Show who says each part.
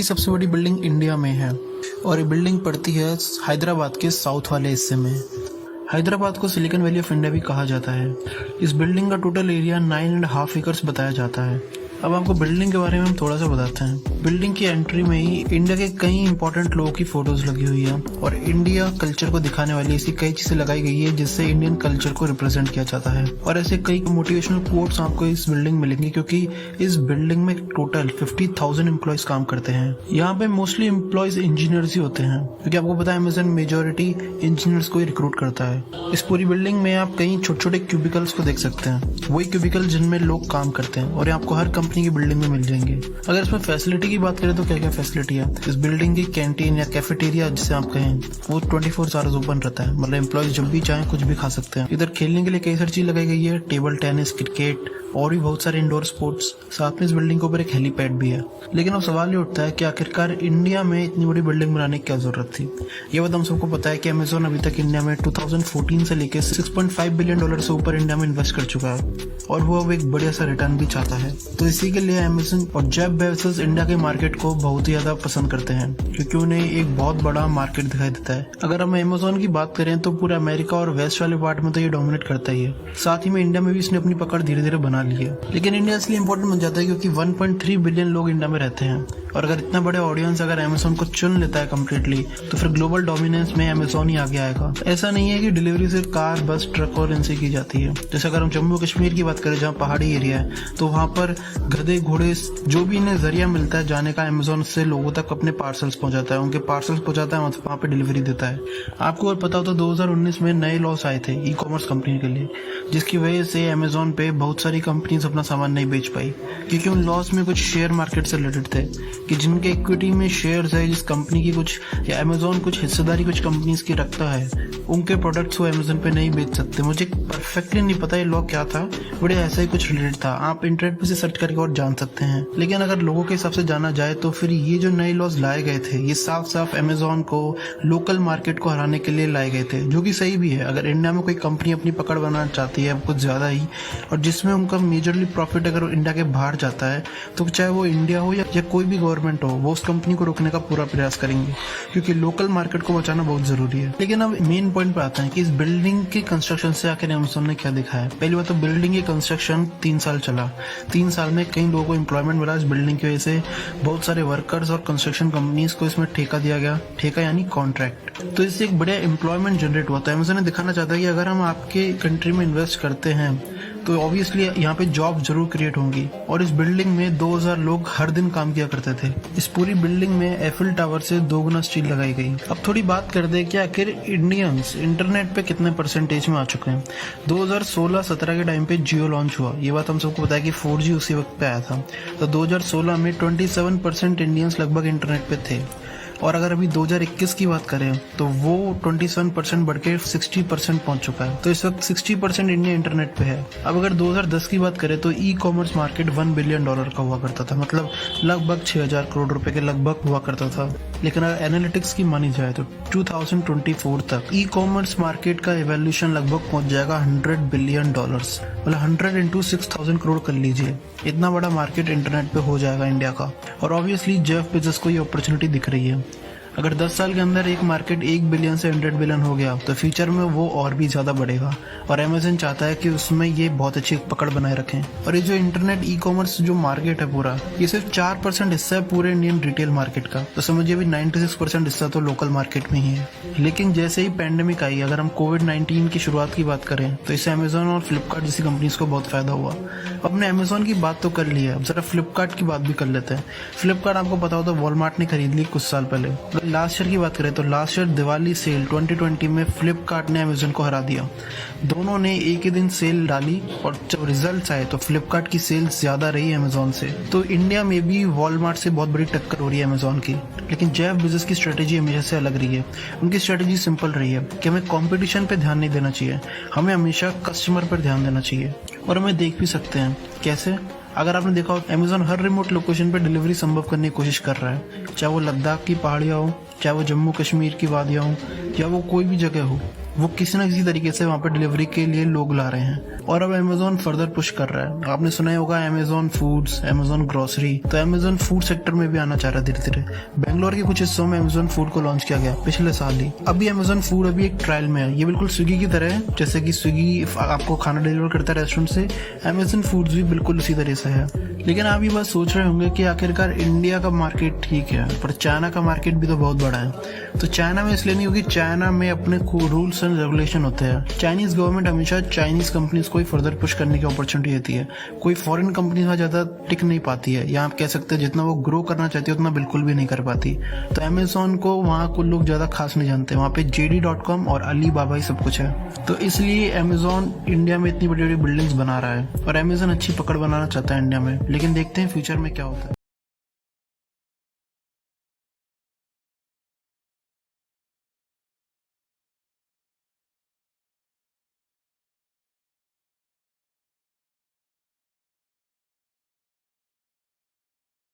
Speaker 1: सबसे बड़ी building India में है और ये बिल्डिंग पड़ती है हैदराबाद के साउथ वाले हिस्से में। हैदराबाद को सिलिकॉन वैली ऑफ इंडिया भी कहा जाता है। इस बिल्डिंग का टोटल एरिया 9.5 एकर्स बताया जाता है। अब आपको बिल्डिंग के बारे में हम थोड़ा सा बताते हैं। बिल्डिंग की एंट्री में ही इंडिया के कई इंपॉर्टेंट लोगों की फोटोज लगी हुई है और इंडिया कल्चर को दिखाने वाली ऐसी कई चीजें लगाई गई है जिससे इंडियन कल्चर को रिप्रेजेंट किया जाता है। और ऐसे कई मोटिवेशनल कोट्स आपको इस बिल्डिंग में मिलेंगे क्योंकि इस बिल्डिंग में टोटल 50,000 एम्प्लॉयज काम करते हैं। यहाँ पे मोस्टली एम्प्लॉयज इंजीनियर्स ही होते हैं क्योंकि आपको पता है अमेज़न मेजोरिटी इंजीनियर्स को ही रिक्रूट करता है। इस पूरी बिल्डिंग में आप कई छोटे छोटे क्यूबिकल्स को देख सकते हैं, वही क्यूबिकल जिनमें लोग काम करते हैं और आपको हर कंपनी की बिल्डिंग में मिल जाएंगे। अगर इसमें फैसिलिटी की बात करें तो क्या क्या फैसिलिटी है इस बिल्डिंग की। कैंटीन या कैफेटेरिया जिसे आप कहें वो 24 आवर्स ओपन रहता है, मतलब एम्प्लॉयज जब भी चाहें कुछ भी खा सकते हैं। इधर खेलने के लिए कई सारी चीज लगाई गई है, टेबल टेनिस, क्रिकेट और भी बहुत सारे इंडोर स्पोर्ट्स। साथ में इस बिल्डिंग के ऊपर एक हेलीपैड भी है। लेकिन अब सवाल ये उठता है कि आखिरकार इंडिया में इतनी बड़ी बिल्डिंग बनाने की क्या जरूरत थी। ये बात हम सबको पता है कि अमेज़न अभी तक इंडिया में 2014 से लेकर $6.5 बिलियन से ऊपर इंडिया में इन्वेस्ट कर चुका है और वो अब एक बढ़िया सा रिटर्न भी चाहता है। तो इसी के लिए अमेज़न और जेफ बेजोस इंडिया के मार्केट को बहुत ही ज्यादा पसंद करते हैं क्योंकि उन्हें एक बहुत बड़ा मार्केट दिखाई देता है। अगर हम अमेज़न की बात करें तो पूरा अमेरिका और वेस्ट वाले पार्ट में तो ये डोमिनेट करता ही है। साथ ही में इंडिया में भी इसने अपनी पकड़ धीरे धीरे बना ली है। लेकिन इंडिया इसलिए इंपॉर्टेंट बन जाता है क्योंकि 1.3 बिलियन लोग इंडिया में रहते हैं और अगर इतना बड़े ऑडियंस अगर अमेज़न को चुन लेता है कम्प्लीटली तो फिर ग्लोबल डोमिनेंस में अमेज़न ही आगे आएगा। ऐसा नहीं है कि डिलीवरी सिर्फ कार, बस, ट्रक और इनसे की जाती है। जैसे अगर हम जम्मू कश्मीर की बात करें जहाँ पहाड़ी एरिया है तो वहाँ पर गधे, घोड़े, जो भी इन्हें जरिया मिलता है जाने का अमेज़न से लोगों तक अपने पार्सल्स पहुंचाता है, उनके पार्सल्स पहुंचाता है, वहाँ पे डिलीवरी देता है। आपको और पता हो तो 2019 में नए लॉस आए थे ई कॉमर्स कंपनी के लिए, जिसकी वजह से अमेज़न पे बहुत सारी कंपनीज अपना सामान नहीं बेच पाई क्योंकि उन लॉस में कुछ शेयर मार्केट से रिलेटेड थे कि जिनके इक्विटी में शेयर्स है, जिस कंपनी की कुछ या अमेज़न कुछ हिस्सेदारी कुछ कंपनीज की रखता है, उनके प्रोडक्ट्स वो अमेज़न पे नहीं बेच सकते। मुझे परफेक्टली नहीं पता ये लॉ क्या था, बड़े ऐसा ही कुछ रिलेटेड था। आप इंटरनेट पे से सर्च करके और जान सकते हैं। लेकिन अगर लोगों के हिसाब से जाना जाए तो फिर ये जो नए लॉज लाए गए थे ये साफ साफ अमेज़न को लोकल मार्केट को हराने के लिए लाए गए थे, जो कि सही भी है। अगर इंडिया में कोई कंपनी अपनी पकड़ बनाना चाहती है कुछ ज्यादा ही और जिसमें उनका मेजरली प्रॉफिट अगर इंडिया के बाहर जाता है तो चाहे वो इंडिया हो या कोई भी गवर्नमेंट हो, वो उस कंपनी को रोकने का पूरा प्रयास करेंगे क्योंकि लोकल मार्केट को बचाना बहुत जरूरी है। लेकिन अब मेन पॉइंट पे आते हैं कि इस बिल्डिंग के कंस्ट्रक्शन से आखिर अमेज़न ने क्या दिखा है। पहली बात तो बिल्डिंग की कंस्ट्रक्शन 3 साल चला। 3 साल में कई लोगों को एम्प्लॉयमेंट मिला इस बिल्डिंग की वजह से। बहुत सारे वर्कर्स और कंस्ट्रक्शन कंपनीज को इसमें ठेका दिया गया, ठेका यानी कॉन्ट्रैक्ट। तो इससे एक बढ़िया एम्प्लॉयमेंट जनरेट हुआ। तो अमेज़न ने दिखाना चाहता है कि अगर हम आपके कंट्री में इन्वेस्ट करते हैं तो ऑब्वियसली यहाँ पे जॉब जरूर क्रिएट होंगी। और इस बिल्डिंग में 2000 लोग हर दिन काम किया करते थे। इस पूरी बिल्डिंग में एफिल टावर से 2 गुना स्टील लगाई गई। अब थोड़ी बात कर दे कि आखिर इंडियंस इंटरनेट पे कितने परसेंटेज में आ चुके हैं। 2016-17 के टाइम पे जियो लॉन्च हुआ, ये बात हम सबको पता है कि 4G उसी वक्त पे आया था। तो 2016 में 27% इंडियंस लगभग इंटरनेट पे थे और अगर अभी 2021 की बात करें तो वो 27% बढ़ के 60% पहुंच चुका है। तो इस वक्त 60% इंडिया इंटरनेट पे है। अब अगर 2010 की बात करें तो ई कॉमर्स मार्केट $1 बिलियन का हुआ करता था, मतलब लगभग 6,000 करोड़ रुपए के लगभग हुआ करता था। लेकिन अगर एनालिटिक्स की मानी जाए तो 2024 तक ई कॉमर्स मार्केट का इवैल्यूएशन लगभग पहुंच जाएगा $100 बिलियन, मतलब 100 into 6,000 करोड़ कर लीजिए। इतना बड़ा मार्केट इंटरनेट पे हो जाएगा इंडिया का। और ऑब्वियसली जेफ बेजोस को ये अपॉर्चुनिटी दिख रही है। अगर 10 साल के अंदर एक मार्केट 1 बिलियन से 100 बिलियन हो गया तो फ्यूचर में वो और भी ज्यादा बढ़ेगा और अमेज़न चाहता है कि उसमें ये बहुत अच्छी पकड़ बनाए रखें। और ये जो इंटरनेट ई कॉमर्स जो मार्केट है पूरा, ये सिर्फ 4% हिस्सा है पूरे इंडियन रिटेल मार्केट का। तो समझिए भी 96% हिस्सा तो लोकल मार्केट में ही है। लेकिन जैसे ही पैंडेमिक आई, अगर हम कोविड-19 की शुरुआत की बात करें तो इससे अमेज़न और फ्लिपकार्ट जैसी कंपनीज को बहुत फायदा हुआ। अपने अमेज़न की बात तो कर ली है, अब जरा फ्लिपकार्ट की बात भी कर लेते हैं। फ्लिपकार्ट आपको पता हो तो वॉलमार्ट ने खरीद ली कुछ साल पहले। लास्ट ईयर की बात करें तो लास्ट ईयर दिवाली सेल 2020 में फ्लिपकार्ट ने अमेज़न को हरा दिया। दोनों ने एक ही दिन सेल डाली और जब रिजल्ट्स आए तो फ्लिपकार्ट की सेल्स ज्यादा रही अमेज़न से। तो इंडिया में भी वॉलमार्ट से बहुत बड़ी टक्कर हो रही है अमेज़न की। लेकिन जेफ बेजोस की स्ट्रेटेजी हमेशा से अलग रही है। उनकी स्ट्रेटेजी सिंपल रही है कि हमें कंपटीशन पे ध्यान नहीं देना चाहिए, हमें हमेशा कस्टमर पर ध्यान देना चाहिए। और हमें देख भी सकते हैं कैसे। अगर आपने देखा हो अमेज़न हर रिमोट लोकेशन पे डिलीवरी संभव करने की कोशिश कर रहा है, चाहे वो लद्दाख की पहाड़ियाँ हो, चाहे वो जम्मू कश्मीर की वादियाँ हो, या वो कोई भी जगह हो। वो किसी न किसी तरीके से वहाँ पे डिलीवरी के लिए लोग ला रहे हैं। और अब अमेजोन फर्दर पुश कर रहा है। आपने सुना ही होगा अमेजोन फूड्स, अमेजोन ग्रोसरी, तो अमेजोन फूड सेक्टर में भी आना चाह रहा है धीरे धीरे। बेंगलोर के कुछ हिस्सों में अमेजोन फूड को लॉन्च किया गया पिछले साल ही। अभी अमेजोन फूड अभी एक ट्रायल में है। ये बिल्कुल स्विगी की तरह है, जैसे कि स्विगी आपको खाना डिलीवर करता है रेस्टोरेंट से, अमेजोन फूड्स भी बिल्कुल उसी तरह से है। लेकिन आप ये बात सोच रहे होंगे कि आखिरकार इंडिया का मार्केट ठीक है, पर चाइना का मार्केट भी तो बहुत बड़ा है। तो चाइना में इसलिए नहीं, क्योंकि चाइना में अपने रूल्स एंड रेगुलेशन होते हैं। चाइनीज गवर्नमेंट हमेशा चाइनीज कंपनीज को ही फर्दर पुश करने की अपॉर्चुनिटी देती है। कोई फॉरेन कंपनी वहाँ ज्यादा टिक नहीं पाती है, या आप कह सकते हैं जितना वो ग्रो करना चाहती है उतना बिल्कुल भी नहीं कर पाती। तो अमेजोन को वहाँ को लोग ज्यादा खास नहीं जानते। वहाँ पे JD.com और अलीबाबा ही सब कुछ है। तो इसलिए अमेजोन इंडिया में इतनी बड़ी बड़ी बिल्डिंग्स बना रहा है, और अमेजोन अच्छी पकड़ बनाना चाहता है इंडिया में। लेकिन देखते हैं फ्यूचर में क्या होता है।